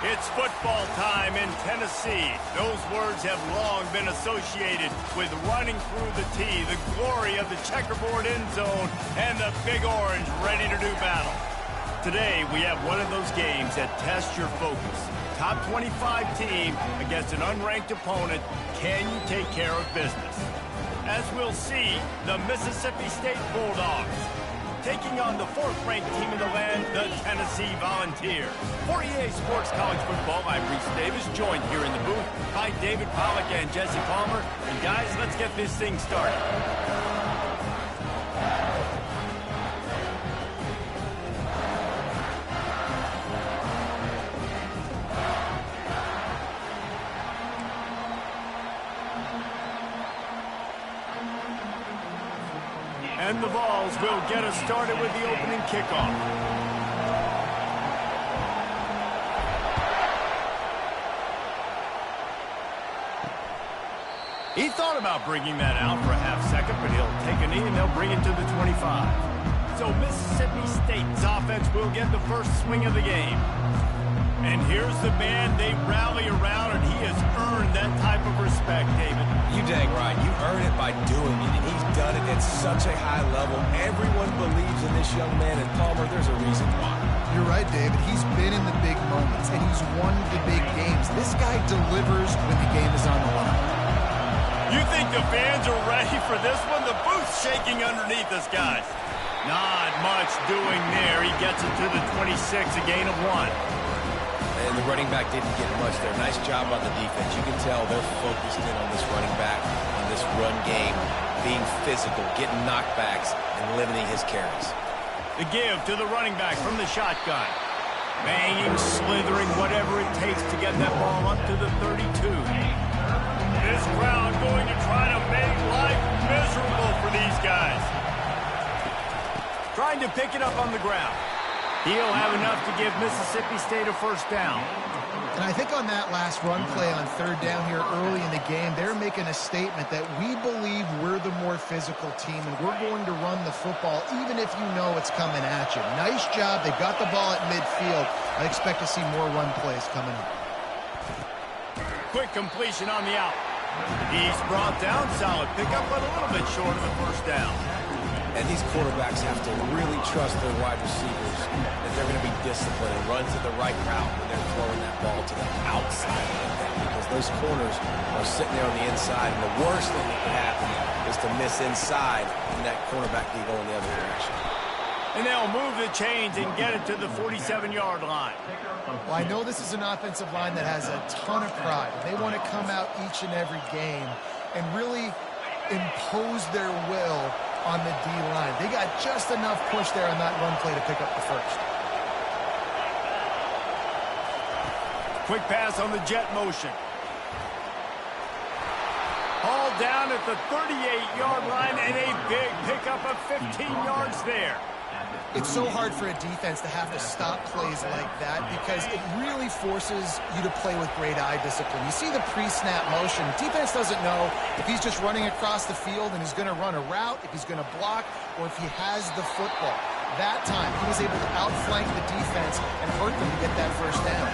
It's football time in Tennessee. Those words have long been associated with running through the tee, the glory of the checkerboard end zone, and the Big Orange ready to do battle. Today, we have one of those games that tests your focus. Top 25 team against an unranked opponent. Can you take care of business? As we'll see, the Mississippi State Bulldogs taking on the fourth-ranked team in the land, the Tennessee Volunteers. For EA Sports College Football, I'm Reese Davis, joined here in the booth by David Pollack and Jesse Palmer. And guys, let's get this thing started. And the Vols will get us started with the opening kickoff. He thought about bringing that out for a half second, but he'll take a knee and they'll bring it to the 25. So Mississippi State's offense will get the first swing of the game. And here's the man they rally around, and he has earned that type of respect, David. You dang right. You earn it by doing it, and he's done it at such a high level. Everyone believes in this young man, and Palmer, there's a reason why. You're right, David. He's been in the big moments, and he's won the big games. This guy delivers when the game is on the line. You think the fans are ready for this one? The booth's shaking underneath us, guys. Not much doing there. He gets it to the 26, a gain of 1. And the running back didn't get much there. Nice job on the defense. You can tell they're focused in on this running back, on this run game, being physical, getting knockbacks, and limiting his carries. The give to the running back from the shotgun. Banging, slithering, whatever it takes to get that ball up to the 32. This crowd going to try to make life miserable for these guys. Trying to pick it up on the ground. He'll have enough to give Mississippi State a first down. And I think on that last run play on third down here early in the game, they're making a statement that we believe we're the more physical team and we're going to run the football even if you know it's coming at you. Nice job. They got the ball at midfield. I expect to see more run plays coming up. Quick completion on the out. He's brought down. Solid pickup, but a little bit short of the first down. And these quarterbacks have to really trust their wide receivers that they're going to be disciplined and run to the right route when they're throwing that ball to the outside of them, because those corners are sitting there on the inside, and the worst thing that can happen is to miss inside and that cornerback can go in the other direction. And they'll move the chains and get it to the 47-yard line. Well, I know this is an offensive line that has a ton of pride. They want to come out each and every game and really impose their will on the D-line. They got just enough push there on that run play to pick up the first. Quick pass on the jet motion. Hauled down at the 38-yard line, and a big pickup of 15 yards there. It's so hard for a defense to have to stop plays like that because it really forces you to play with great eye discipline. You see the pre-snap motion. Defense doesn't know if he's just running across the field and he's going to run a route, if he's going to block, or if he has the football. That time, he was able to outflank the defense and hurt them to get that first down.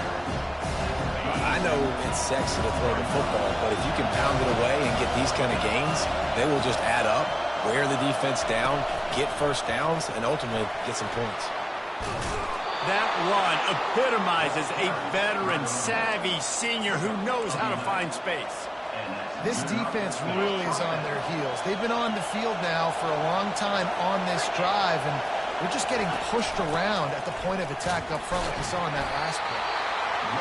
I know it's sexy to throw the football, but if you can pound it away and get these kind of gains, they will just add up, wear the defense down, get first downs, and ultimately get some points. That run epitomizes a veteran, savvy senior who knows how to find space. This defense really is on their heels. They've been on the field now for a long time on this drive, and they're just getting pushed around at the point of attack up front like we saw in that last play.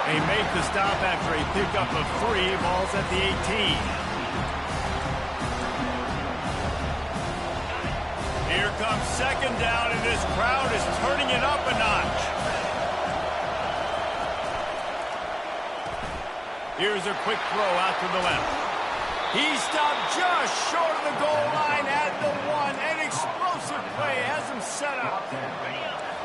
They make the stop after a pickup of 3, balls at the 18. Here comes second down, and this crowd is turning it up a notch. Here's a quick throw out to the left. He stopped just short of the goal line at the 1. An explosive play has him set up.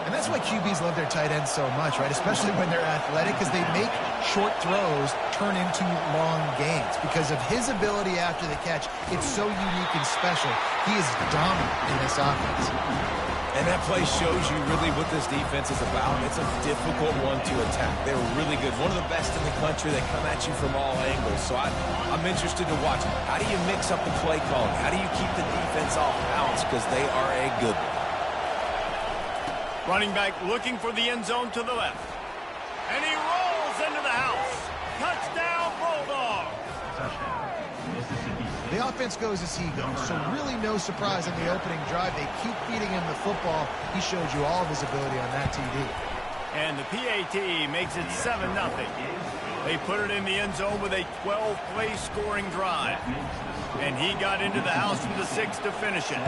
And that's why QBs love their tight ends so much, right? Especially when they're athletic, because they make short throws turn into long gains because of his ability after the catch. It's so unique and special. He is dominant in this offense. And that play shows you really what this defense is about. It's a difficult one to attack. They're really good. One of the best in the country. They come at you from all angles. So I'm interested to watch. How do you mix up the play calling? How do you keep the defense off balance? Because they are a good one. Running back looking for the end zone to the left. And he rolls into the house. Touchdown, Bulldogs. The offense goes as he goes, so really no surprise on the opening drive. They keep feeding him the football. He showed you all of his ability on that TD. And the PAT makes it 7-0. They put it in the end zone with a 12-play scoring drive. And he got into the house with a 6 to finish it.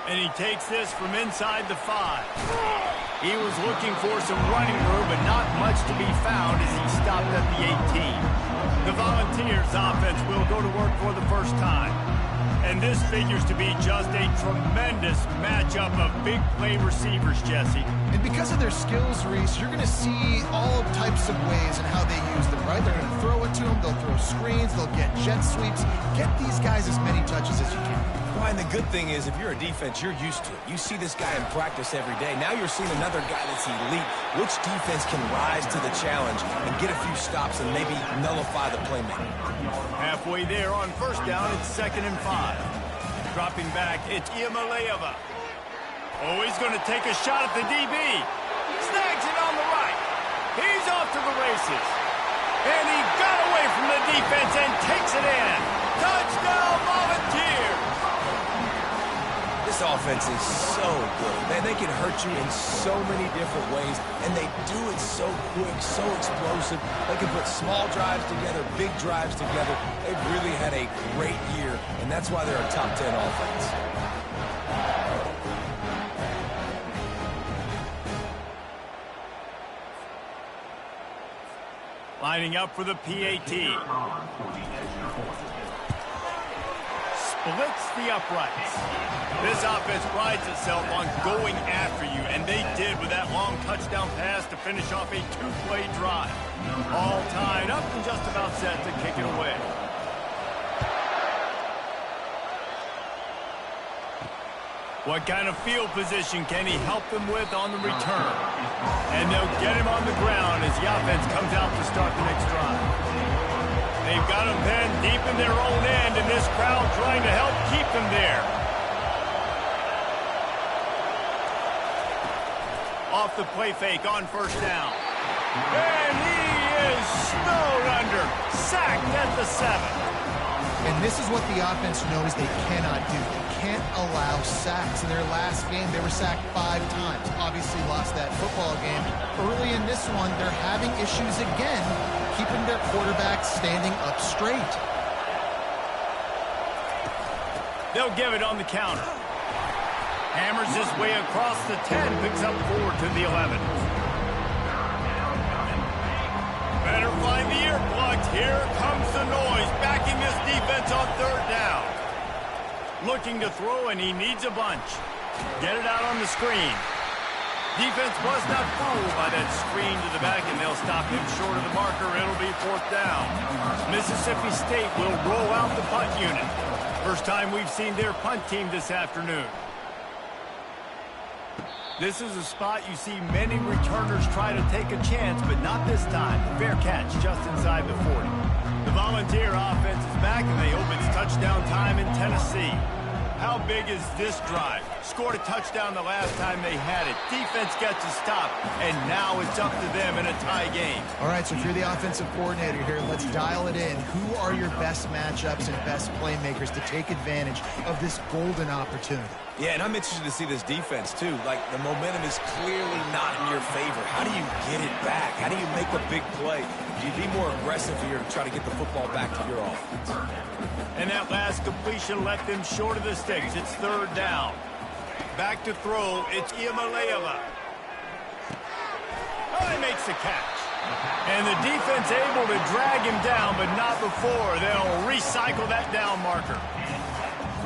And he takes this from inside the 5. He was looking for some running room, but not much to be found as he stopped at the 18. The Volunteers offense will go to work for the first time. And this figures to be just a tremendous matchup of big play receivers, Jesse. And because of their skills, Reese, you're going to see all types of ways in how they use them, right? They're going to throw it to them, they'll throw screens, they'll get jet sweeps. Get these guys as many touches as you can. Well, and the good thing is, if you're a defense, you're used to it. You see this guy in practice every day. Now you're seeing another guy that's elite. Which defense can rise to the challenge and get a few stops and maybe nullify the playmaker? Halfway there on first down, it's 2nd and 5. Dropping back, it's Iamaleava. Oh, he's going to take a shot at the DB. Snags it on the right. He's off to the races. And he got away from the defense and takes it in. Touchdown, Volunteers! This offense is so good. Man, they can hurt you in so many different ways, and they do it so quick, so explosive. They can put small drives together, big drives together. They've really had a great year, and that's why they're a top 10 offense. Lining up for the PAT. Splits the uprights. This offense prides itself on going after you, and they did with that long touchdown pass to finish off a 2-play drive. All tied up and just about set to kick it away. What kind of field position can he help them with on the return? And they'll get him on the ground as the offense comes out to start the next drive. They've got him pinned deep in their own end, and this crowd trying to help keep them there. Off the play fake on first down. And he is snowed under. Sacked at the 7. And this is what the offense knows they cannot do. They can't allow sacks. In their last game, they were sacked 5 times. Obviously lost that football game. Early in this one, they're having issues again, keeping their quarterback standing up straight. They'll give it on the counter. Hammers his way across the 10, picks up 4 to the 11. Better find the ear plugs. Here comes the noise, backing this defense on 3rd down. Looking to throw, and he needs a bunch. Get it out on the screen. Defense was not fooled by that screen to the back, and they'll stop him short of the marker. It'll be 4th down. Mississippi State will roll out the punt unit. First time we've seen their punt team this afternoon. This is a spot you see many returners try to take a chance, but not this time. Fair catch just inside the 40. The Volunteer offense is back, and they hope it's touchdown time in Tennessee. How big is this drive? Scored a touchdown the last time they had it. Defense gets a stop, and now it's up to them in a tie game. All right, so if you're the offensive coordinator here, let's dial it in. Who are your best matchups and best playmakers to take advantage of this golden opportunity? Yeah, and I'm interested to see this defense, too. Like, the momentum is clearly not in your favor. How do you get it back? How do you make a big play? Do you be more aggressive here to try to get the football back to your offense? And that last completion left them short of the sticks. It's 3rd down. Back to throw. It's Iamaleava. Oh, he makes the catch. And the defense able to drag him down, but not before. They'll recycle that down marker.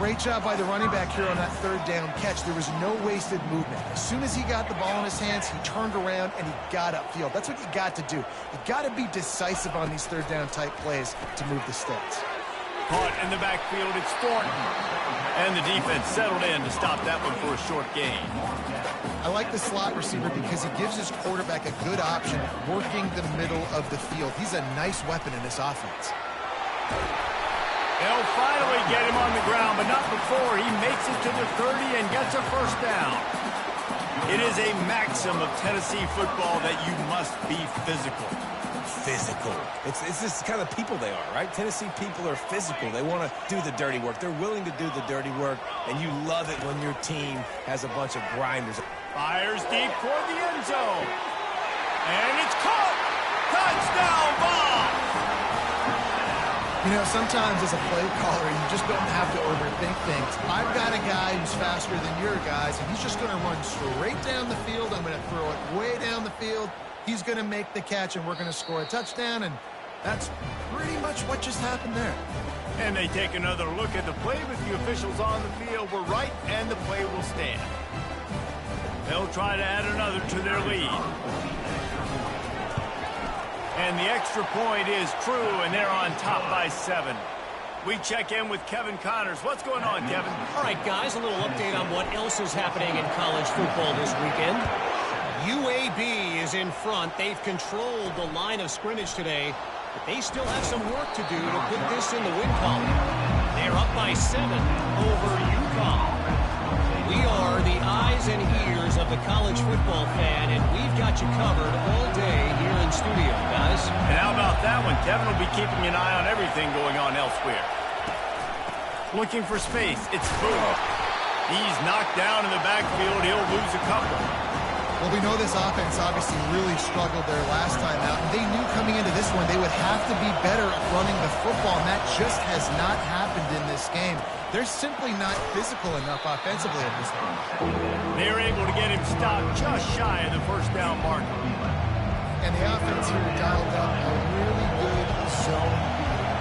Great job by the running back here on that third down catch. There was no wasted movement. As soon as he got the ball in his hands, he turned around and he got upfield. That's what you got to do. You got to be decisive on these third down type plays to move the sticks. Caught in the backfield, it's Thornton. And the defense settled in to stop that one for a short gain. I like the slot receiver because he gives his quarterback a good option working the middle of the field. He's a nice weapon in this offense. They'll finally get him on the ground, but not before he makes it to the 30 and gets a first down. It is a maxim of Tennessee football that you must be physical. Physical. It's this kind of people they are, right? Tennessee people are physical. They want to do the dirty work. They're willing to do the dirty work, and you love it when your team has a bunch of grinders. Fires deep toward the end zone. And it's caught. Touchdown ball. You know, sometimes as a play caller, you just don't have to overthink things. I've got a guy who's faster than your guys, and he's just going to run straight down the field. I'm going to throw it way down the field. He's going to make the catch, and we're going to score a touchdown, and that's pretty much what just happened there. And they take another look at the play, but the officials on the field were right, and the play will stand. They'll try to add another to their lead. And the extra point is true, and they're on top by 7. We check in with Kevin Connors. What's going on, Kevin? All right, guys, a little update on what else is happening in college football this weekend. UAB is in front. They've controlled the line of scrimmage today, but they still have some work to do to put this in the win column. They're up by 7 over UConn. We are the eyes and ears of the college football fan, and we've got you covered all day here in studio, guys. And how about that one? Kevin will be keeping an eye on everything going on elsewhere. Looking for space. It's Booth. He's knocked down in the backfield. He'll lose a couple. Well, we know this offense obviously really struggled there last time out, and they knew coming into this one they would have to be better at running the football, and that just has not happened in this game. They're simply not physical enough offensively at this point. They're able to get him stopped just shy of the first down marker. And the offense here dialed up a really good zone.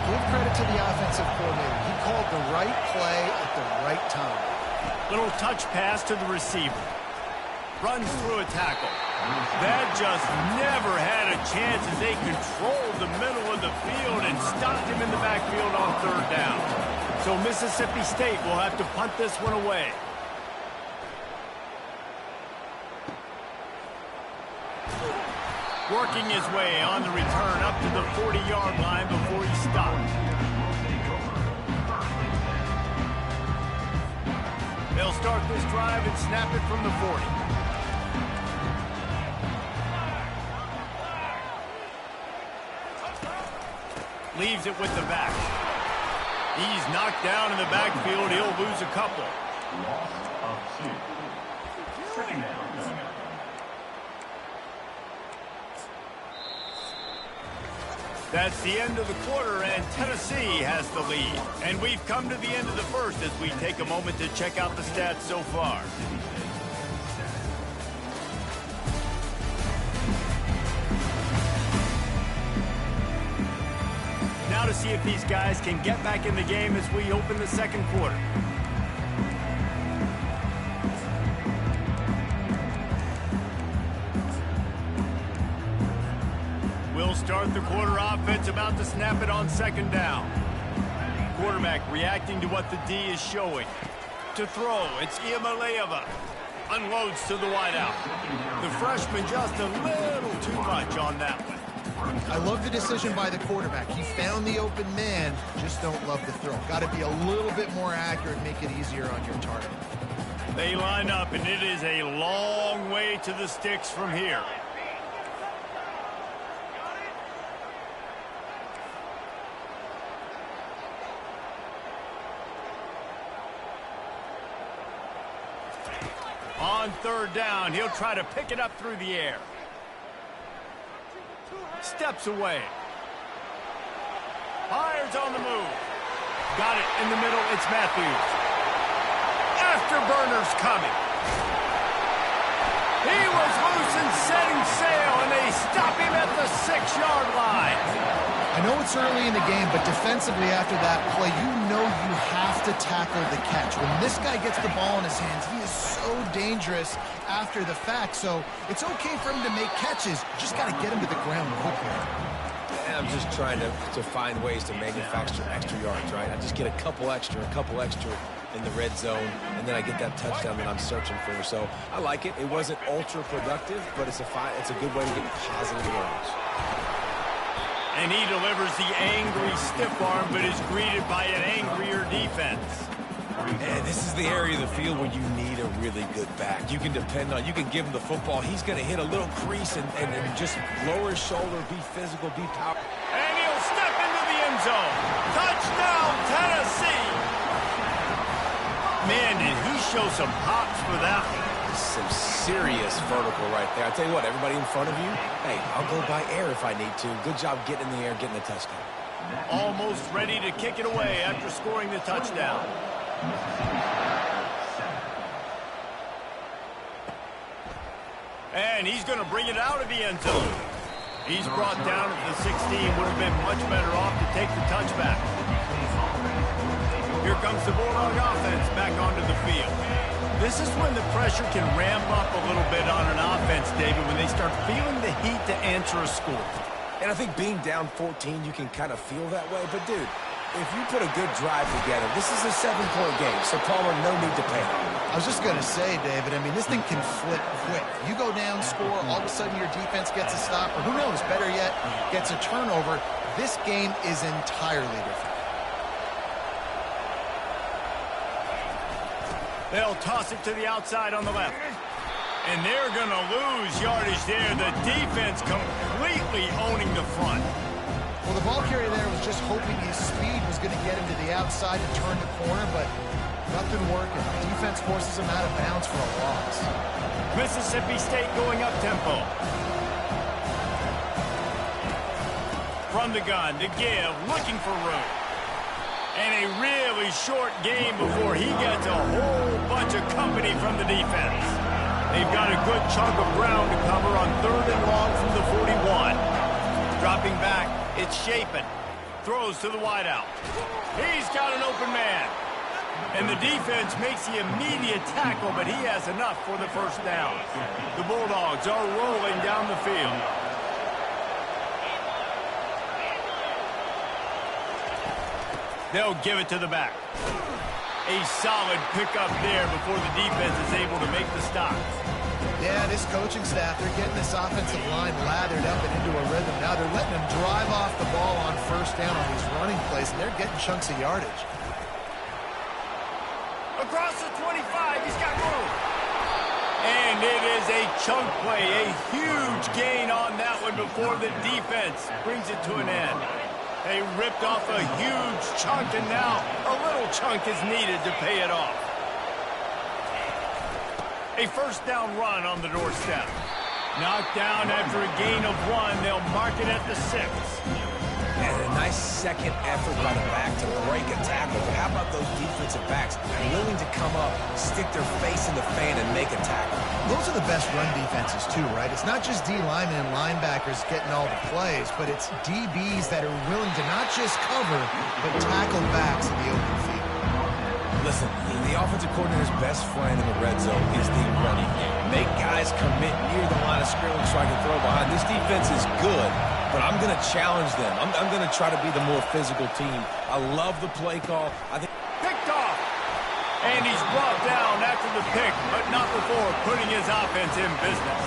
Give credit to the offensive coordinator. He called the right play at the right time. Little touch pass to the receiver. Runs through a tackle. That just never had a chance as they controlled the middle of the field and stopped him in the backfield on third down. So Mississippi State will have to punt this one away. Working his way on the return up to the 40-yard line before he stopped. They'll start this drive and snap it from the 40. Leaves it with the back. He's knocked down in the backfield. He'll lose a couple. That's the end of the quarter, and Tennessee has the lead. And we've come to the end of the first as we take a moment to check out the stats so far. Now to see if these guys can get back in the game as we open the second quarter. We'll start the quarter offense about to snap it on second down. Quarterback reacting to what the D is showing. To throw, it's Iamaleava. Unloads to the wideout. The freshman just a little too much on that one. I love the decision by the quarterback. He found the open man, just don't love the throw. Got to be a little bit more accurate, make it easier on your target. They line up, and it is a long way to the sticks from here. On third down, he'll try to pick it up through the air. Steps away. Fires on the move. Got it in the middle. It's Matthews. Afterburner's coming. He was loose and setting sail, and they stop him at the 6-yard line. I know know it's early in the game, but defensively after that play, you know you have to tackle the catch. When this guy gets the ball in his hands, he is so dangerous after the fact. So it's okay for him to make catches. You just got to get him to the ground quickly. And I'm just trying to find ways to manufacture extra yards, right? I just get a couple extra in the red zone, and then I get that touchdown that I'm searching for. So I like it. It wasn't ultra productive, but it's a good way to get positive yards. And he delivers the angry stiff arm, but is greeted by an angrier defense. And this is the area of the field where you need a really good back. You can depend on, you can give him the football. He's going to hit a little crease and just lower his shoulder, be physical, be powerful. And he'll step into the end zone. Touchdown, Tennessee. Man, did he show some hops for that one. Some serious vertical right there. I tell you what, everybody in front of you, hey, I'll go by air if I need to. Good job getting in the air, getting the touchdown. Almost ready to kick it away after scoring the touchdown. And he's going to bring it out of the end zone. He's brought down at the 16. Would have been much better off to take the touchback. Here comes the Bulldog offense back onto the field. This is when the pressure can ramp up a little bit on an offense, David, when they start feeling the heat to answer a score. And I think being down 14, you can kind of feel that way. But, dude, if you put a good drive together, this is a 7-point game. So, Palmer, no need to panic. I was just going to say, David, I mean, this thing can flip quick. You go down, score, all of a sudden your defense gets a stop, or who knows, better yet, gets a turnover. This game is entirely different. They'll toss it to the outside on the left. And they're going to lose yardage there. The defense completely owning the front. Well, the ball carrier there was just hoping his speed was going to get him to the outside to turn the corner, but nothing working. The defense forces him out of bounds for a loss. Mississippi State going up tempo. From the gun to give, looking for room. And a really short game before he gets a whole bunch of company from the defense. They've got a good chunk of ground to cover on 3rd and long from the 41. Dropping back, it's Shapen. Throws to the wideout. He's got an open man. And the defense makes the immediate tackle, but he has enough for the first down. The Bulldogs are rolling down the field. They'll give it to the back. A solid pickup there before the defense is able to make the stop. Yeah, this coaching staff, they're getting this offensive line lathered up and into a rhythm. Now they're letting them drive off the ball on first down on these running plays, and they're getting chunks of yardage. Across the 25, he's got room. And it is a chunk play, a huge gain on that one before the defense brings it to an end. They ripped off a huge chunk, and now a little chunk is needed to pay it off. A first down run on the doorstep. Knocked down after a gain of 1. They'll mark it at the 6. And a nice second effort by the back to break a tackle. But how about those defensive backs willing to come up, stick their face in the fan, and make a tackle? Those are the best run defenses, too, right? It's not just D linemen and linebackers getting all the plays, but it's DBs that are willing to not just cover, but tackle backs in the open field. Listen, the offensive coordinator's best friend in the red zone is the running game. Make guys commit near the line of scrimmage so I can throw behind. This defense is good, but I'm going to challenge them. I'm going to try to be the more physical team. I love the play call. I think picked off. And he's brought down after the pick, but not before putting his offense in business.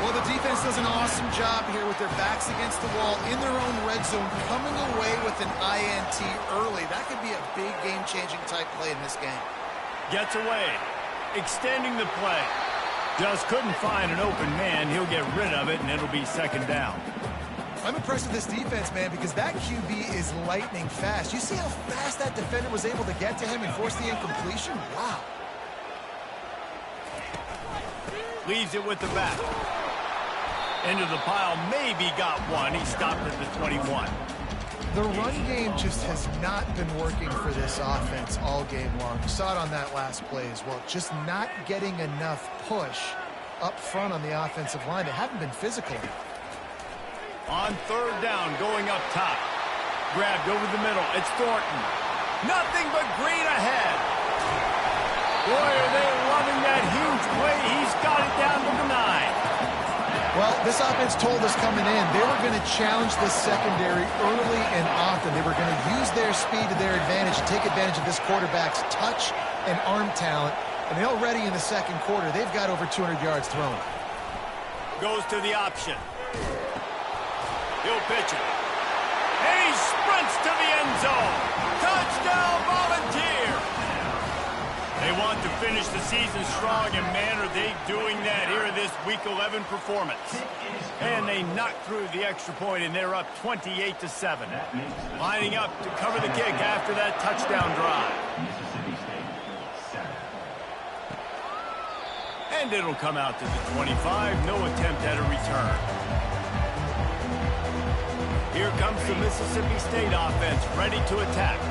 Well, the defense does an awesome job here with their backs against the wall in their own red zone, coming away with an INT early. That could be a big game-changing type play in this game. Gets away, extending the play. Just couldn't find an open man. He'll get rid of it, and it'll be second down. I'm impressed with this defense, man, because that QB is lightning fast. You see how fast that defender was able to get to him and force the incompletion? Wow. Leaves it with the back. Into the pile, maybe got one. He stopped at the 21. The run game just has not been working for this offense all game long. You saw it on that last play as well. Just not getting enough push up front on the offensive line. They haven't been physical. On third down, going up top. Grabbed over the middle. It's Thornton. Nothing but green ahead. Boy, are they loving that huge play. He's got it down to the 9. Well, this offense told us coming in they were going to challenge this secondary early and often. They were going to use their speed to their advantage and take advantage of this quarterback's touch and arm talent. And already in the second quarter, they've got over 200 yards thrown. Goes to the option. He'll pitch it. And he sprints to the end zone. Touchdown, Volunteer! They want to finish the season strong, and man, are they doing that here in this Week 11 performance. And they knock through the extra point, and they're up 28-7. Lining up to cover the kick after that touchdown drive. And it'll come out to the 25. No attempt at a return. Here comes the Mississippi State offense, ready to attack.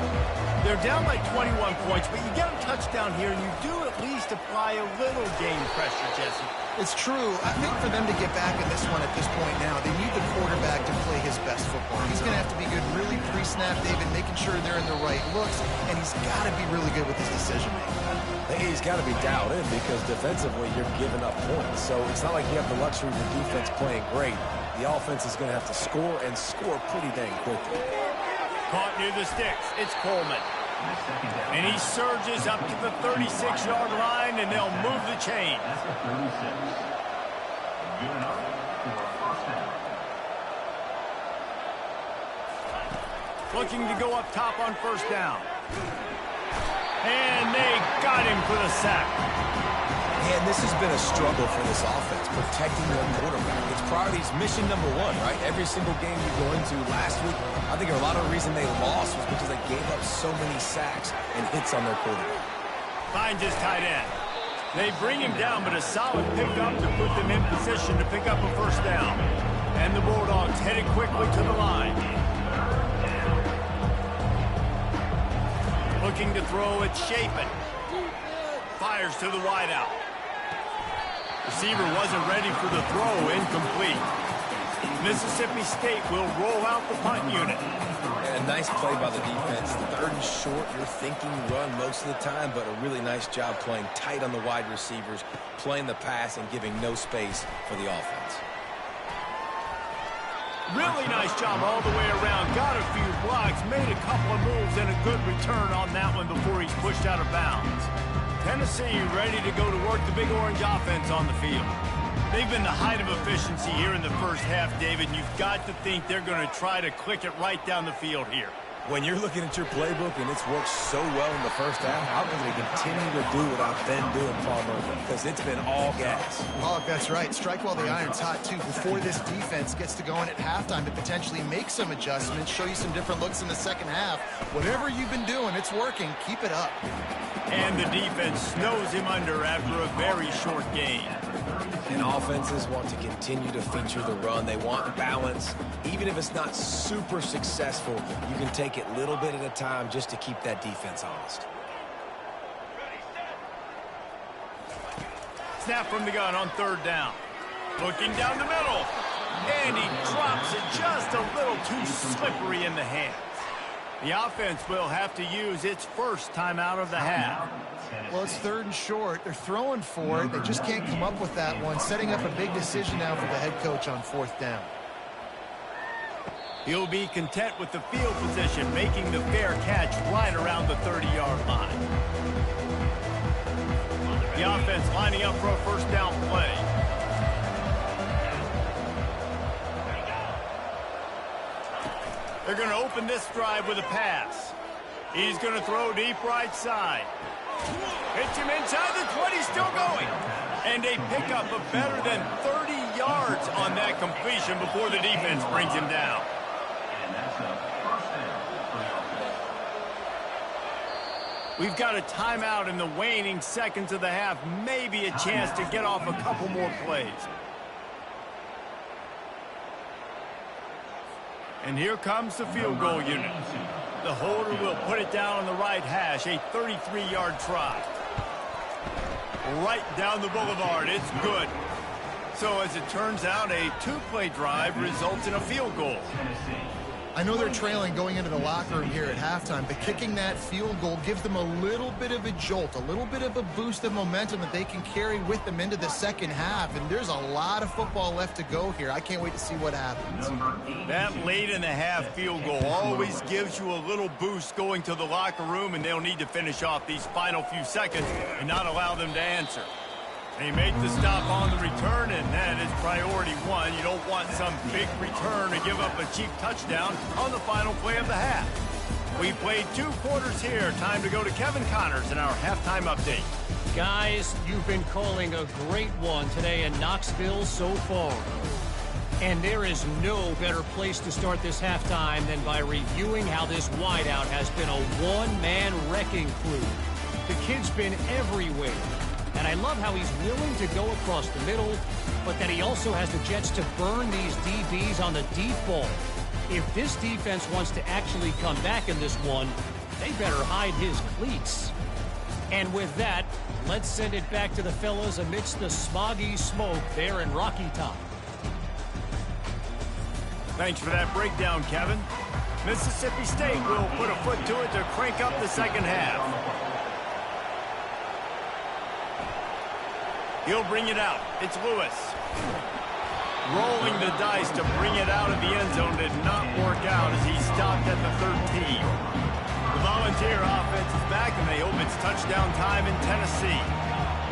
They're down by 21 points, but you get a touchdown here, and you do at least apply a little game pressure, Jesse. It's true. I think for them to get back in this one at this point now, they need the quarterback to play his best football. He's going to have to be good really pre-snap, David, making sure they're in the right looks, and he's got to be really good with his decision-making. He's got to be dialed in because defensively you're giving up points. So it's not like you have the luxury of the defense playing great. The offense is going to have to score and score pretty dang quickly. Caught near the sticks. It's Coleman. And he surges up to the 36-yard line, and they'll move the chain. Looking to go up top on first down. And they got him for the sack. And this has been a struggle for this offense, protecting their quarterback. It's priorities mission number one, right? Every single game you go into last week, I think a lot of the reason they lost was because they gave up so many sacks and hits on their quarterback. Finds his tight end. They bring him down, but a solid pickup to put them in position to pick up a first down. And the Bulldogs headed quickly to the line. Looking to throw, it's Chapin. Fires to the wideout. Receiver wasn't ready for the throw, incomplete. Mississippi State will roll out the punt unit. And a nice play by the defense. Third and short, you're thinking run most of the time, but a really nice job playing tight on the wide receivers, playing the pass and giving no space for the offense. Really nice job all the way around. Got a few blocks, made a couple of moves, and a good return on that one before he's pushed out of bounds. Tennessee ready to go to work the Big Orange offense on the field. They've been the height of efficiency here in the first half, David. You've got to think they're going to try to click it right down the field here. When you're looking at your playbook and it's worked so well in the first half, how can they continue to do what I've been doing, Palmer? Because it's been all gas. Oh, that's right. Strike while the iron's hot, too. Before this defense gets to going at halftime to potentially make some adjustments, show you some different looks in the second half. Whatever you've been doing, it's working. Keep it up. And the defense snows him under after a very short game. And offenses want to continue to feature the run. They want balance. Even if it's not super successful, you can take it little bit at a time just to keep that defense honest. Snap from the gun on third down. Looking down the middle. And he drops it just a little too slippery in the hands. The offense will have to use its first timeout of the half. Well, it's third and short. They're throwing for it. They just can't come up with that one. Setting up a big decision now for the head coach on fourth down. He'll be content with the field position, making the fair catch right around the 30-yard line. The offense lining up for a first down play. They're going to open this drive with a pass. He's going to throw deep right side. Hits him inside the 20, still going. And a pickup of better than 30 yards on that completion before the defense brings him down. We've got a timeout in the waning seconds of the half. Maybe a chance to get off a couple more plays. And here comes the field goal unit. The holder will put it down on the right hash, a 33-yard try. Right down the boulevard, it's good. So as it turns out, a two-play drive results in a field goal. I know they're trailing going into the locker room here at halftime, but kicking that field goal gives them a little bit of a jolt, a little bit of a boost of momentum that they can carry with them into the second half. And there's a lot of football left to go here. I can't wait to see what happens. That late in the half field goal always gives you a little boost going to the locker room, and they'll need to finish off these final few seconds and not allow them to answer. They make the stop on the return, and that is priority one. You don't want some big return to give up a cheap touchdown on the final play of the half. We played 2 quarters here. Time to go to Kevin Connors in our halftime update. Guys, you've been calling a great one today in Knoxville so far. And there is no better place to start this halftime than by reviewing how this wideout has been a one-man wrecking crew. The kid's been everywhere. And I love how he's willing to go across the middle, but that he also has the jets to burn these DBs on the deep ball. If this defense wants to actually come back in this one, they better hide his cleats. And with that, let's send it back to the fellas amidst the smoggy smoke there in Rocky Top. Thanks for that breakdown, Kevin. Mississippi State will put a foot to it to crank up the second half. He'll bring it out. It's Lewis. Rolling the dice to bring it out of the end zone did not work out as he stopped at the 13. The Volunteer offense is back, and they hope it's touchdown time in Tennessee.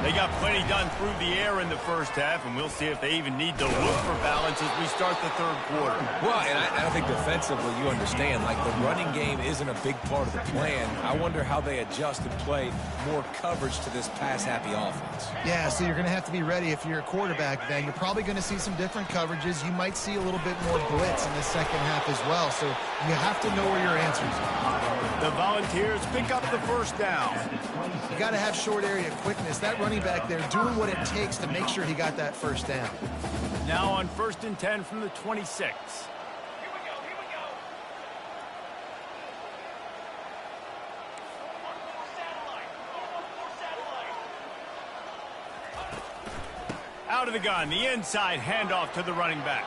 They got plenty done through the air in the first half, and we'll see if they even need to look for balance as we start the third quarter. Well, and I think defensively, you understand, like the running game isn't a big part of the plan. I wonder how they adjust and play more coverage to this pass-happy offense. Yeah, so you're going to have to be ready if you're a quarterback then. You're probably going to see some different coverages. You might see a little bit more blitz in the second half as well, so you have to know where your answers are. The Volunteers pick up the first down. You got to have short area quickness. That running back there doing what it takes to make sure he got that first down. Now on 1st and 10 from the 26. Out of the gun, the inside handoff to the running back.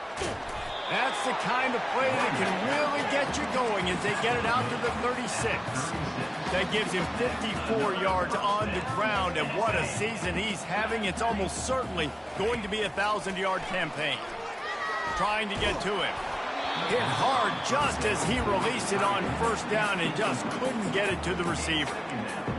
That's the kind of play that can really get you going as they get it out to the 36. That gives him 54 yards on the ground, and what a season he's having. It's almost certainly going to be a 1,000-yard campaign. Trying to get to him. Hit hard just as he released it on first down and just couldn't get it to the receiver.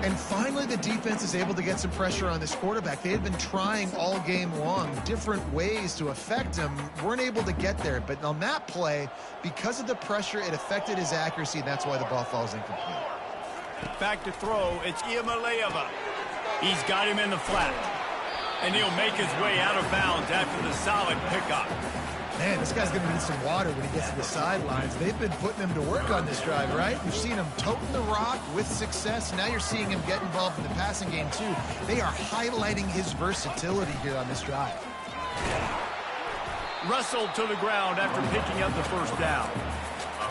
And finally, the defense is able to get some pressure on this quarterback. They had been trying all game long different ways to affect him. Weren't able to get there. But on that play, because of the pressure, it affected his accuracy, and that's why the ball falls incomplete. Back to throw, it's Iamaleava. He's got him in the flat. And he'll make his way out of bounds after the solid pickup. Man, this guy's going to need some water when he gets to the sidelines. They've been putting him to work on this drive, right? You've seen him toting the rock with success. Now you're seeing him get involved in the passing game, too. They are highlighting his versatility here on this drive. Wrestled to the ground after picking up the first down.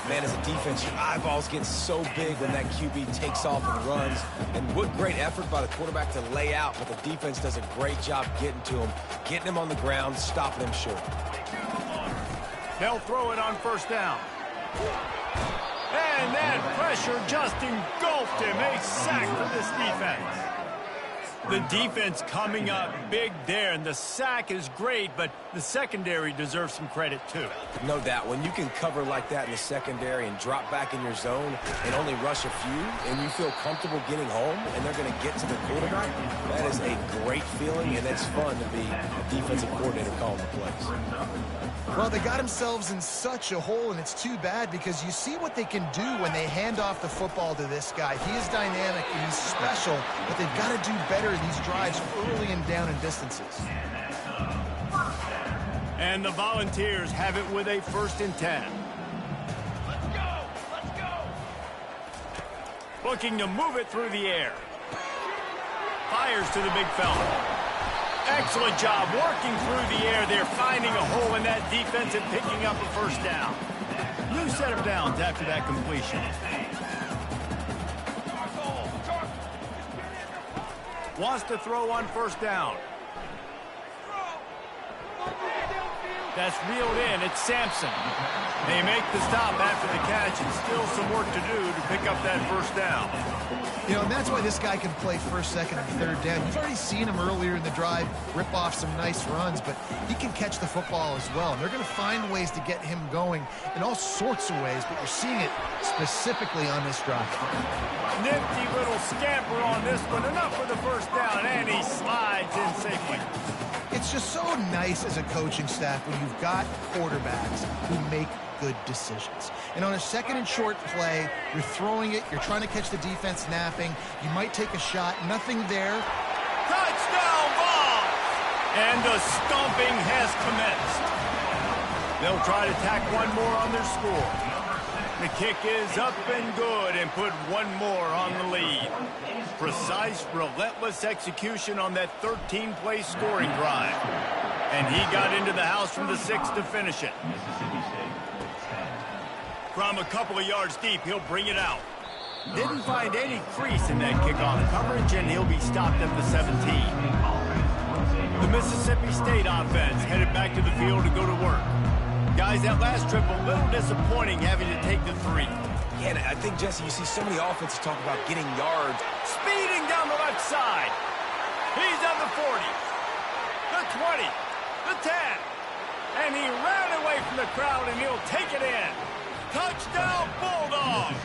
Man, as a defense, your eyeballs get so big when that QB takes off and runs. And what great effort by the quarterback to lay out, but the defense does a great job getting to him, getting him on the ground, stopping him short. They'll throw it on first down. And that pressure just engulfed him. A sack for this defense. The defense coming up big there, and the sack is great, but the secondary deserves some credit too. No doubt. When you can cover like that in the secondary and drop back in your zone and only rush a few, and you feel comfortable getting home, and they're going to get to the quarterback, that is a great feeling, and it's fun to be a defensive coordinator calling the plays. Well, they got themselves in such a hole, and it's too bad because you see what they can do when they hand off the football to this guy. He is dynamic and he's special, but they've got to do better in these drives early and down in distances. And the Volunteers have it with a 1st and 10. Let's go! Let's go! Looking to move it through the air. Fires to the big fella. Excellent job working through the air. They're finding a hole in that defense and picking up a first down. New set of downs after that completion. Wants to throw on first down. That's reeled in. It's Sampson. They make the stop after the catch, and still some work to do to pick up that first down. You know, and that's why this guy can play first, second, and third down. You've already seen him earlier in the drive rip off some nice runs, but he can catch the football as well. And they're going to find ways to get him going in all sorts of ways, but you're seeing it specifically on this drive. Nifty little scamper on this one. Enough for the first down, and he slides in safely. It's just so nice as a coaching staff when you've got quarterbacks who make good decisions. And on a second and short play, you're throwing it, you're trying to catch the defense napping, you might take a shot, nothing there. Touchdown ball! And the stomping has commenced. They'll try to tack one more on their score. The kick is up and good and put one more on the lead. Precise, relentless execution on that 13-play scoring drive. And he got into the house from the 6 to finish it. From a couple of yards deep, he'll bring it out. Didn't find any crease in that kickoff coverage, and he'll be stopped at the 17. The Mississippi State offense headed back to the field to go to work. Guys, that last trip a little disappointing having to take the 3. Yeah, and I think, Jesse, you see so many offenses talk about getting yards. Speeding down the left side. He's on the 40, the 20, the 10. And he ran away from the crowd, and he'll take it in. Touchdown, Bulldogs!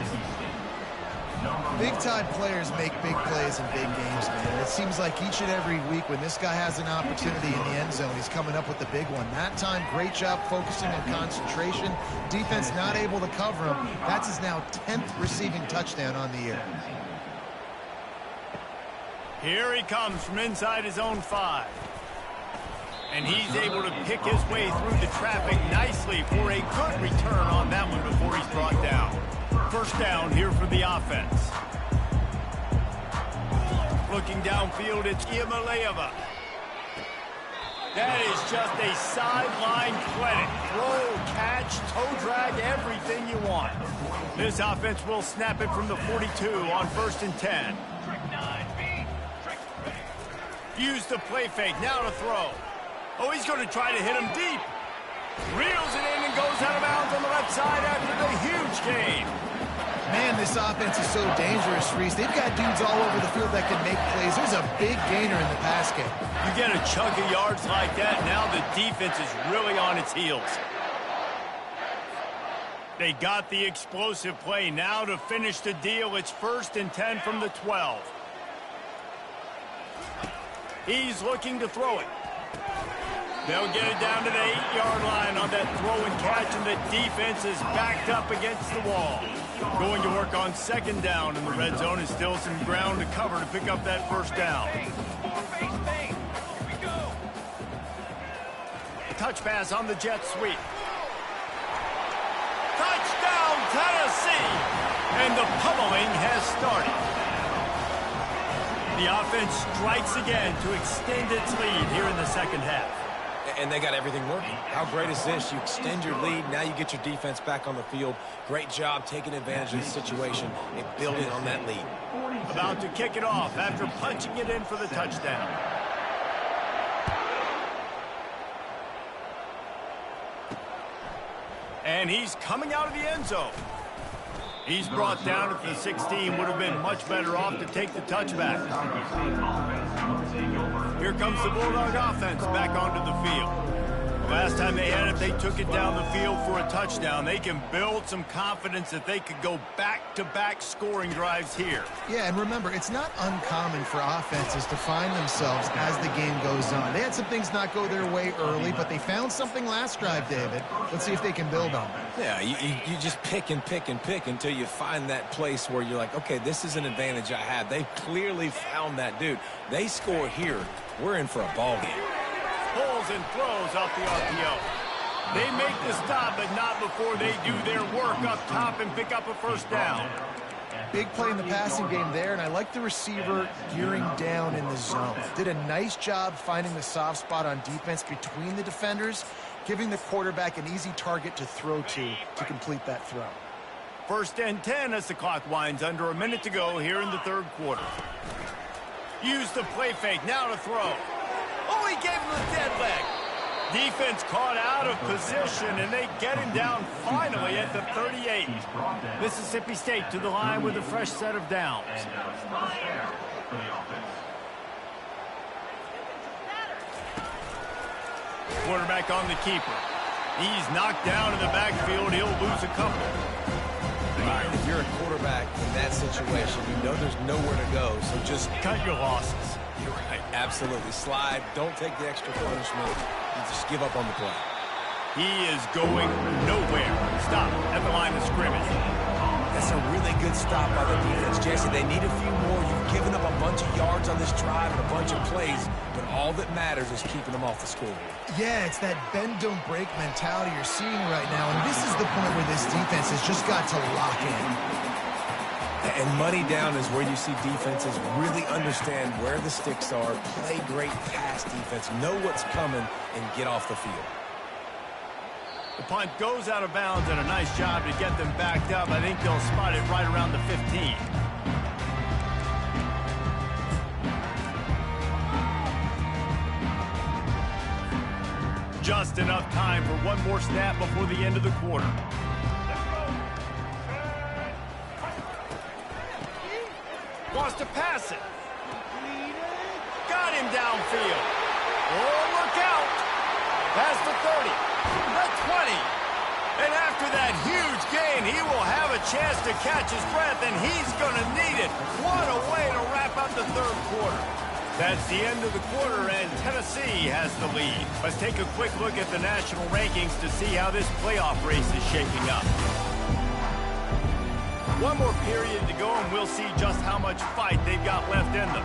Big-time players make big plays in big games, man. It seems like each and every week when this guy has an opportunity in the end zone, he's coming up with the big one. That time, great job focusing on concentration. Defense not able to cover him. That's his now 10th receiving touchdown on the year. Here he comes from inside his own 5. And he's able to pick his way through the traffic nicely for a good return on that one before he's brought down. First down here for the offense. Looking downfield, it's Iamaleava. That is just a sideline clinic. Throw, catch, toe drag, everything you want. This offense will snap it from the 42 on 1st and 10. Use the play fake, now to throw. Oh, he's going to try to hit him deep. Reels it in and goes out of bounds on the left side after the huge gain. Man, this offense is so dangerous, Reese. They've got dudes all over the field that can make plays. There's a big gainer in the pass game. You get a chunk of yards like that, now the defense is really on its heels. They got the explosive play. Now to finish the deal, it's 1st and 10 from the 12. He's looking to throw it. They'll get it down to the 8-yard line on that throw and catch, and the defense is backed up against the wall. Going to work on 2nd down in the red zone, and still some ground to cover to pick up that first down. Touch pass on the jet sweep. Touchdown, Tennessee! And the pummeling has started. The offense strikes again to extend its lead here in the second half. And they got everything working. How great is this? You extend your lead, now you get your defense back on the field. Great job taking advantage of the situation and building on that lead. About to kick it off after punching it in for the touchdown. And he's coming out of the end zone. He's brought down at the 16. Would have been much better off to take the touchback. Here comes the Bulldog offense back onto the field. Last time they had it, they took it down the field for a touchdown. They can build some confidence that they could go back-to-back scoring drives here. Yeah, and remember, it's not uncommon for offenses to find themselves as the game goes on. They had some things not go their way early, but they found something last drive, David. Let's see if they can build on it. Yeah, you just pick and pick and pick until you find that place where you're like, okay, this is an advantage I have. They clearly found that dude. They score here, we're in for a ball game. Pulls and throws off the RPO. They make the stop, but not before they do their work up top and pick up a first down. Big play in the passing game there, and I like the receiver gearing down in the zone. Did a nice job finding the soft spot on defense between the defenders, giving the quarterback an easy target to throw to complete that throw. 1st and 10 as the clock winds under a minute to go here in the third quarter. Use the play fake, now to throw. Oh, he gave him the dead leg. Defense caught out of position, and they get him down finally at the 38. Mississippi State to the line with a fresh set of downs. Quarterback on the keeper. He's knocked down in the backfield. He'll lose a couple. If you're a quarterback in that situation, you know there's nowhere to go, so just cut your losses. You're right. Absolutely. Slide. Don't take the extra punishment. You just give up on the play. He is going nowhere. Stop at the line of scrimmage. That's a really good stop by the defense, Jesse. They need a few more. You've given up a bunch of yards on this drive and a bunch of plays, but all that matters is keeping them off the scoreboard. Yeah, it's that bend, don't break mentality you're seeing right now, and this is the point where this defense has just got to lock in. And money down is where you see defenses really understand where the sticks are, play great pass defense, know what's coming, and get off the field. The punt goes out of bounds, and a nice job to get them backed up. I think they'll spot it right around the 15. Just enough time for one more snap before the end of the quarter. Wants to pass it. Got him downfield. Oh, look out. Past the 30. The 20. And after that huge gain, he will have a chance to catch his breath, and he's going to need it. What a way to wrap up the third quarter. That's the end of the quarter, and Tennessee has the lead. Let's take a quick look at the national rankings to see how this playoff race is shaping up. One more period to go, and we'll see just how much fight they've got left in them.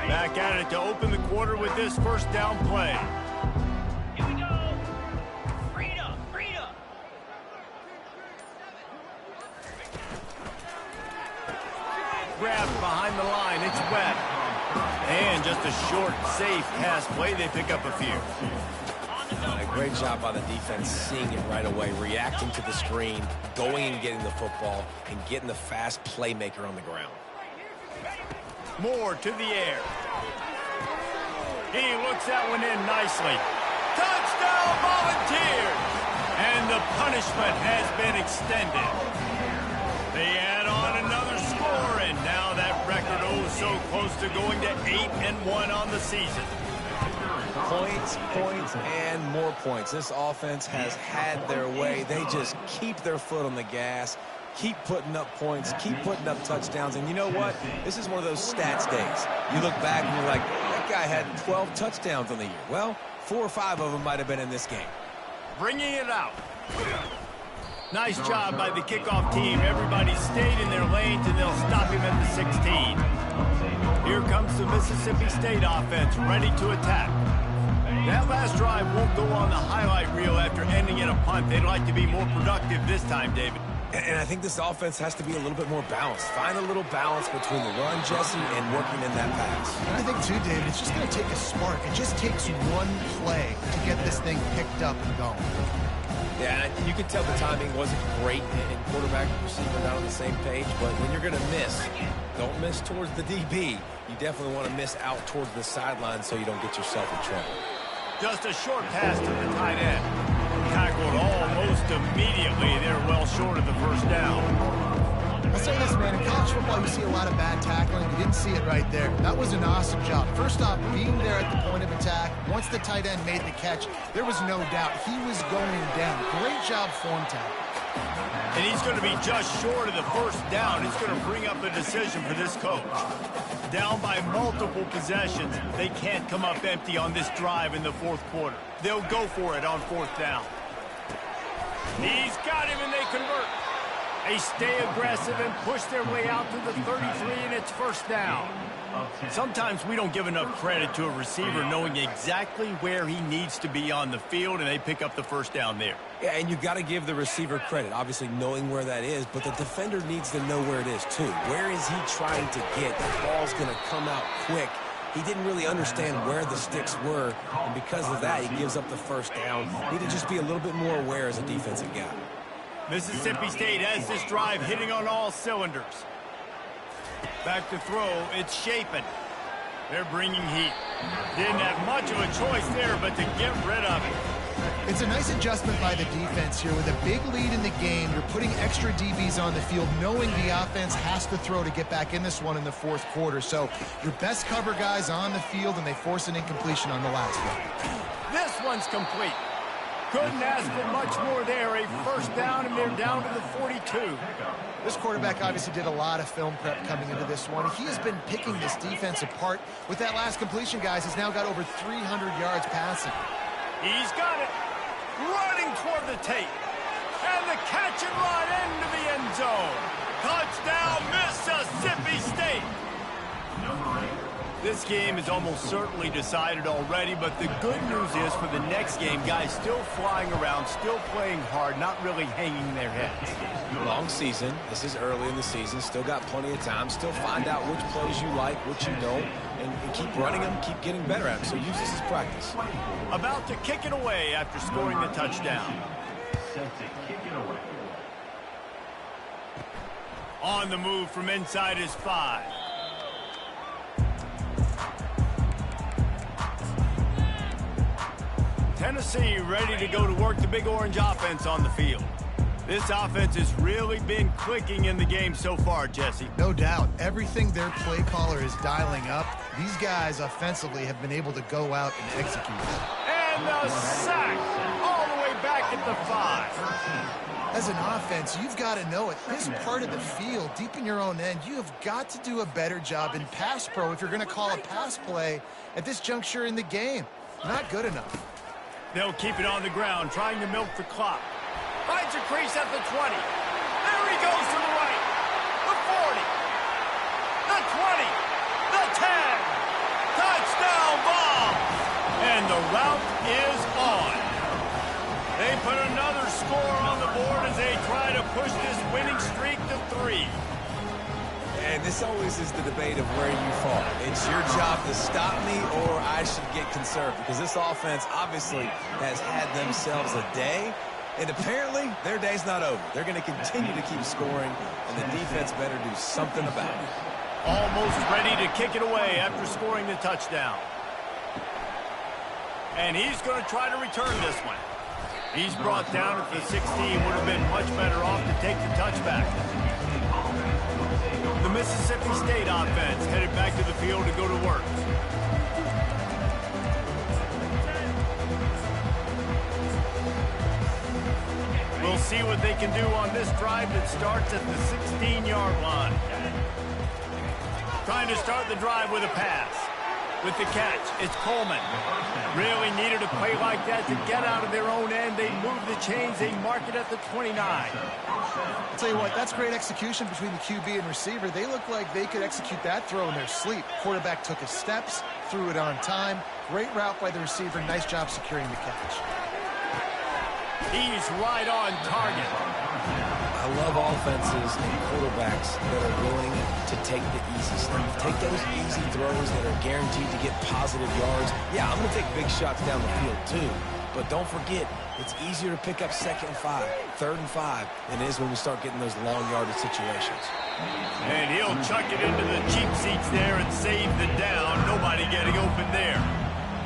Back at it to open the quarter with this first down play. Here we go. Freedom, freedom. Grabbed behind the line. It's Webb. And just a short, safe pass play. They pick up a few. A great job by the defense, seeing it right away, reacting to the screen, going and getting the football, and getting the fast playmaker on the ground. Moore to the air. He looks that one in nicely. Touchdown, Volunteers! And the punishment has been extended. They add on another score, and now that record so close to going to 8-1 on the season. Points, points, and more points. This offense has had their way. They just keep their foot on the gas, keep putting up points, keep putting up touchdowns. And you know what? This is one of those stats days. You look back and you're like, that guy had 12 touchdowns on the year. Well, 4 or 5 of them might have been in this game. Bringing it out. Nice job by the kickoff team. Everybody stayed in their lanes, and they'll stop him at the 16. Here comes the Mississippi State offense, ready to attack. That last drive won't go on the highlight reel after ending in a punt. They'd like to be more productive this time, David. And I think this offense has to be a little bit more balanced. Find a little balance between the run, Jesse, and working in that pass. And I think, too, David, it's just going to take a spark. It just takes one play to get this thing picked up and going. Yeah, and you can tell the timing wasn't great, and quarterback and receiver not on the same page, but when you're going to miss, don't miss towards the DB. You definitely want to miss out towards the sideline so you don't get yourself in trouble. Just a short pass to the tight end. Tackled almost immediately. They're well short of the first down. I'll say this, man. In college football, you see a lot of bad tackling. You didn't see it right there. That was an awesome job. First off, being there at the point of attack. Once the tight end made the catch, there was no doubt he was going down. Great job form tackle. And he's going to be just short of the first down. It's going to bring up a decision for this coach. Down by multiple possessions, they can't come up empty on this drive in the fourth quarter. They'll go for it on fourth down. He's got him, and they convert. They stay aggressive and push their way out to the 33, and it's first down. Sometimes we don't give enough credit to a receiver knowing exactly where he needs to be on the field, and they pick up the first down there. Yeah, and you got to give the receiver credit, obviously knowing where that is, but the defender needs to know where it is too. Where is he trying to get? The ball's going to come out quick. He didn't really understand where the sticks were, and because of that, he gives up the first down. Need to just be a little bit more aware as a defensive guy. Mississippi State has this drive hitting on all cylinders. Back to throw, it's Shapen. They're bringing heat. Didn't have much of a choice there, but to get rid of it. It's a nice adjustment by the defense here. With a big lead in the game, you're putting extra DBs on the field, knowing the offense has to throw to get back in this one in the fourth quarter. So your best cover guys on the field, and they force an incompletion on the last one. This one's complete. Couldn't ask for much more there. A first down, and they're down to the 42. This quarterback obviously did a lot of film prep coming into this one. He has been picking this defense apart. With that last completion, guys, he's now got over 300 yards passing. He's got it. Running toward the tape. And the catch and run into the end zone. Touchdown, Mississippi State. This game is almost certainly decided already, but the good news is for the next game, guys still flying around, still playing hard, not really hanging their heads. Long season. This is early in the season. Still got plenty of time. Still find out which plays you like, which you don't, and keep running them, keep getting better at them. So use this as practice. About to kick it away after scoring the touchdown. On the move from inside his 5. Tennessee ready to go to work the Big Orange offense on the field. This offense has really been clicking in the game so far, Jesse. No doubt. Everything their play caller is dialing up, these guys offensively have been able to go out and execute. And the sack all the way back at the 5. As an offense, you've got to know it. This part of the field, deep in your own end, you have got to do a better job in pass pro if you're going to call a pass play at this juncture in the game. Not good enough. They'll keep it on the ground, trying to milk the clock. Finds a crease at the 20. There he goes to the right. The 40. The 20. The 10. Touchdown ball. And the route is on. They put another score on the board as they try to push this winning streak to 3. And this always is the debate of where you fall. It's your job to stop me or I should get conserved, because this offense obviously has had themselves a day, and apparently their day's not over. They're going to continue to keep scoring, and the defense better do something about it. Almost ready to kick it away after scoring the touchdown. And he's going to try to return this one. He's brought down at the 16. Would have been much better off to take the touchback. The Mississippi State offense headed back to the field to go to work. We'll see what they can do on this drive that starts at the 16-yard line. Trying to start the drive with a pass. With the catch, it's Coleman. Really needed a play like that to get out of their own end. They move the chains. They mark it at the 29. I'll tell you what, that's great execution between the QB and receiver. They look like they could execute that throw in their sleep. Quarterback took his steps, threw it on time. Great route by the receiver. Nice job securing the catch. He's right on target. I love offenses and quarterbacks that are willing to take the easy stuff. Take those easy throws that are guaranteed to get positive yards. Yeah, I'm going to take big shots down the field too. But don't forget, it's easier to pick up 2nd and 5, 3rd and 5 than it is when we start getting those long yardage situations. And he'll chuck it into the cheap seats there and save the down. Nobody getting open there.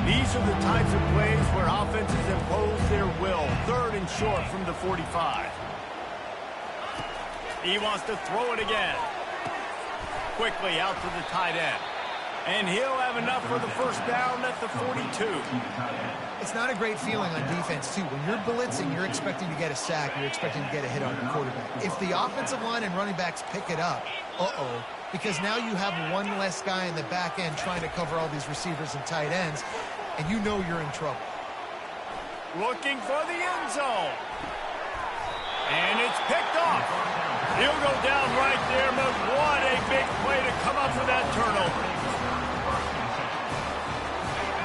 These are the types of plays where offenses impose their will. 3rd and short from the 45. He wants to throw it again. Quickly out to the tight end. And he'll have enough for the first down at the 42. It's not a great feeling on defense, too. When you're blitzing, you're expecting to get a sack. You're expecting to get a hit on your quarterback. If the offensive line and running backs pick it up, because now you have one less guy in the back end trying to cover all these receivers and tight ends, and you know you're in trouble. Looking for the end zone. And it's picked off. He'll go down right there, but what a big play to come up with that turnover.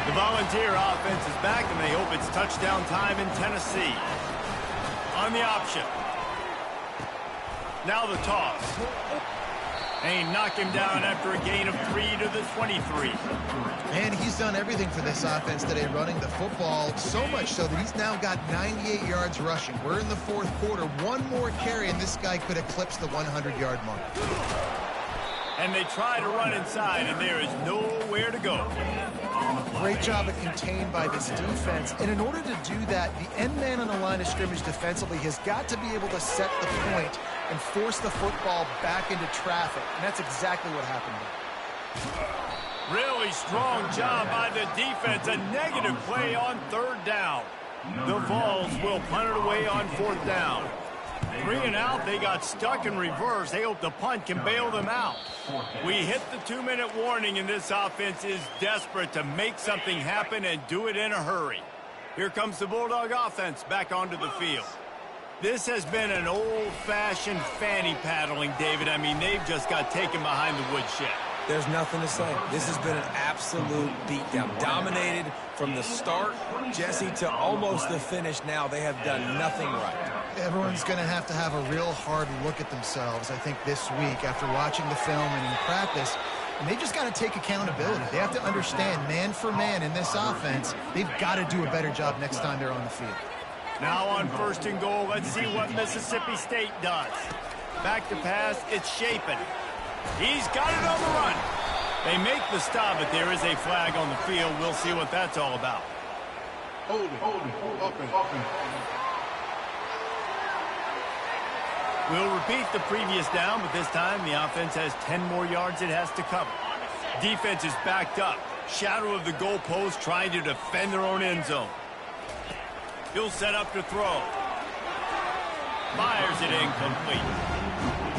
The Volunteer offense is back, and they hope it's touchdown time in Tennessee. On the option. Now the toss. They knock him down after a gain of 3 to the 23. And he's done everything for this offense today, running the football, so much so that he's now got 98 yards rushing. We're in the 4th quarter. One more carry, and this guy could eclipse the 100-yard mark. And they try to run inside, and there is nowhere to go. Great job at contained by this defense. And in order to do that, the end man on the line of scrimmage defensively has got to be able to set the point and force the football back into traffic. And that's exactly what happened there. Really strong job by the defense. A negative play on 3rd down. The Vols will punt it away on 4th down. 3 and out, they got stuck in reverse. They hope the punt can bail them out. We hit the 2-minute warning, and this offense is desperate to make something happen and do it in a hurry. Here comes the Bulldog offense back onto the field. This has been an old-fashioned fanny paddling, David. I mean, they've just got taken behind the woodshed. There's nothing to say. This has been an absolute beatdown. Dominated from the start, Jesse, to almost the finish now. They have done nothing right. Everyone's going to have a real hard look at themselves, I think, this week after watching the film and in practice. And they just got to take accountability. They have to understand, man for man in this offense, they've got to do a better job next time they're on the field. Now on 1st and goal, let's see what Mississippi State does. Back to pass, it's Shapen. He's got it on the run. They make the stop, but there is a flag on the field. We'll see what that's all about. Hold it, open. We'll repeat the previous down, but this time the offense has 10 more yards it has to cover. Defense is backed up. Shadow of the goalpost trying to defend their own end zone. He'll set up to throw. Fires it incomplete.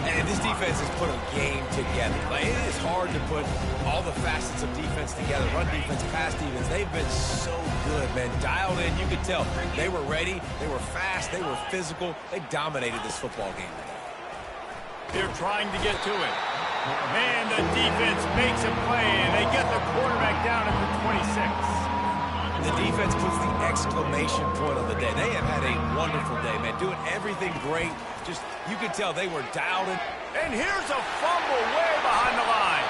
And this defense has put a game together. Like, it is hard to put all the facets of defense together. Run defense, pass defense. They've been so good, man. Dialed in. You could tell they were ready. They were fast. They were physical. They dominated this football game today. They're trying to get to it. Man, the defense makes a play, and they get the quarterback down at the 26. The defense puts the exclamation point on the day. They have had a wonderful day, man. Doing everything great. Just, you could tell they were dialed in. And here's a fumble way behind the line.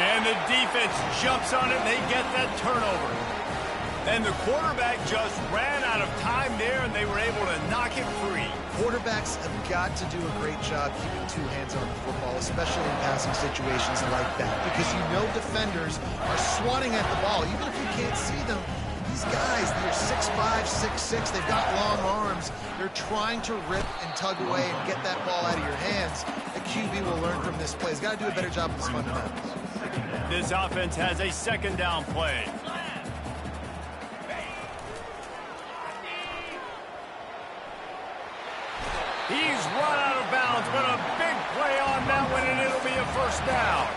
And the defense jumps on it, and they get that turnover. And the quarterback just ran out of time there, and they were able to knock it free. Quarterbacks have got to do a great job keeping 2 hands on the football, especially in passing situations like that, because you know defenders are swatting at the ball. Even if you can't see them, these guys, they're 6'5", 6'6", they've got long arms. They're trying to rip and tug away and get that ball out of your hands. The QB will learn from this play. He's got to do a better job of his fundamentals. This offense has a 2nd down play. He's run out of bounds, but a big play on that one, and it'll be a 1st down.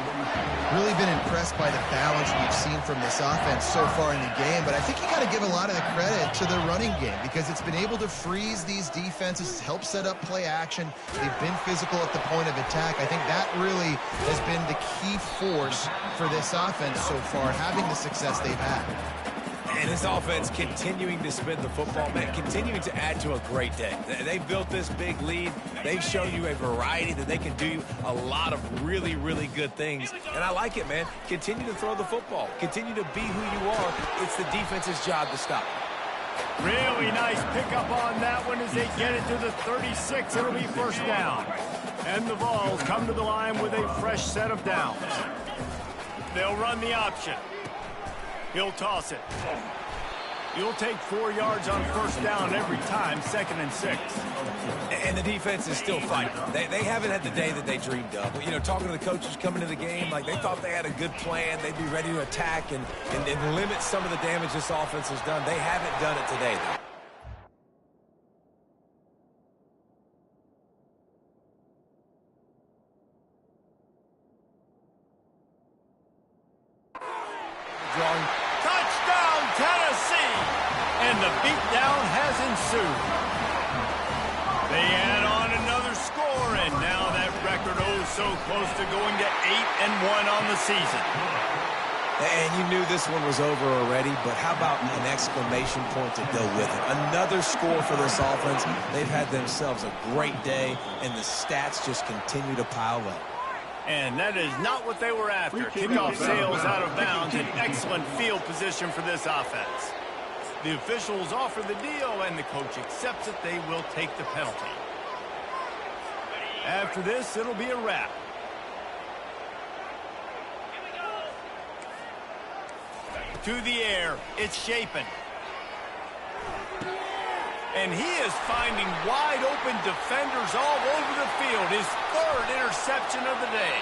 Really been impressed by the balance we've seen from this offense so far in the game, but I think you got to give a lot of the credit to the running game because it's been able to freeze these defenses, help set up play action. They've been physical at the point of attack. I think that really has been the key force for this offense so far, having the success they've had. And this offense continuing to spin the football, man, continuing to add to a great day. They built this big lead. They've shown you a variety that they can do a lot of really, really good things. And I like it, man. Continue to throw the football. Continue to be who you are. It's the defense's job to stop. Really nice pickup on that one as they get it to the 36. It'll be first down. And the Vols come to the line with a fresh set of downs. They'll run the option. He'll toss it. You'll take 4 yards on first down every time, 2nd and 6. And the defense is still fighting. They haven't had the day that they dreamed of. You know, talking to the coaches coming to the game, like they thought they had a good plan. They'd be ready to attack and limit some of the damage this offense has done. They haven't done it today, though. Touchdown, Tennessee! And the beatdown has ensued. They add on another score, and now that record so close to going to 8-1 on the season. And you knew this one was over already, but how about an exclamation point to go with it? Another score for this offense. They've had themselves a great day, and the stats just continue to pile up. And that is not what they were after. Kickoff sails out of bounds. An excellent field position for this offense. The officials offer the deal, and the coach accepts it. They will take the penalty. After this, it'll be a wrap. To the air, it's Shapen. And he is finding wide-open defenders all over the field. His 3rd interception of the day.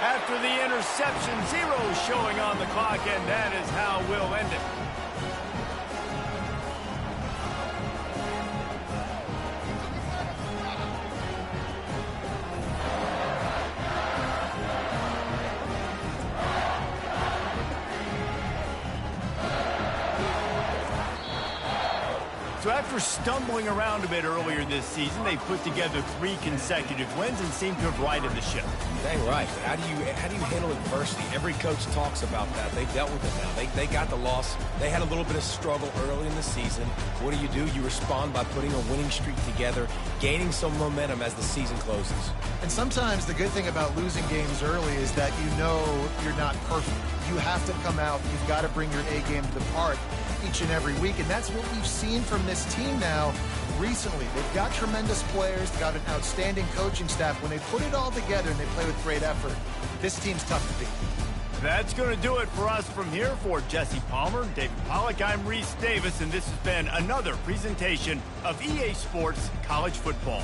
After the interception, 0 showing on the clock, and that is how we'll end it. So after stumbling around a bit earlier this season, they put together 3 consecutive wins and seem to have righted the ship. Dang right. How do you handle adversity? Every coach talks about that. They've dealt with it now. They got the loss. They had a little bit of struggle early in the season. What do? You respond by putting a winning streak together, gaining some momentum as the season closes. And sometimes the good thing about losing games early is that you know you're not perfect. You have to come out. You've got to bring your A game to the part each and every week, and that's what we've seen from this team now recently. They've got tremendous players, they've got an outstanding coaching staff. When they put it all together and they play with great effort, this team's tough to beat. That's going to do it for us from here. For Jesse Palmer, David Pollack, I'm Reese Davis, and this has been another presentation of EA Sports College Football.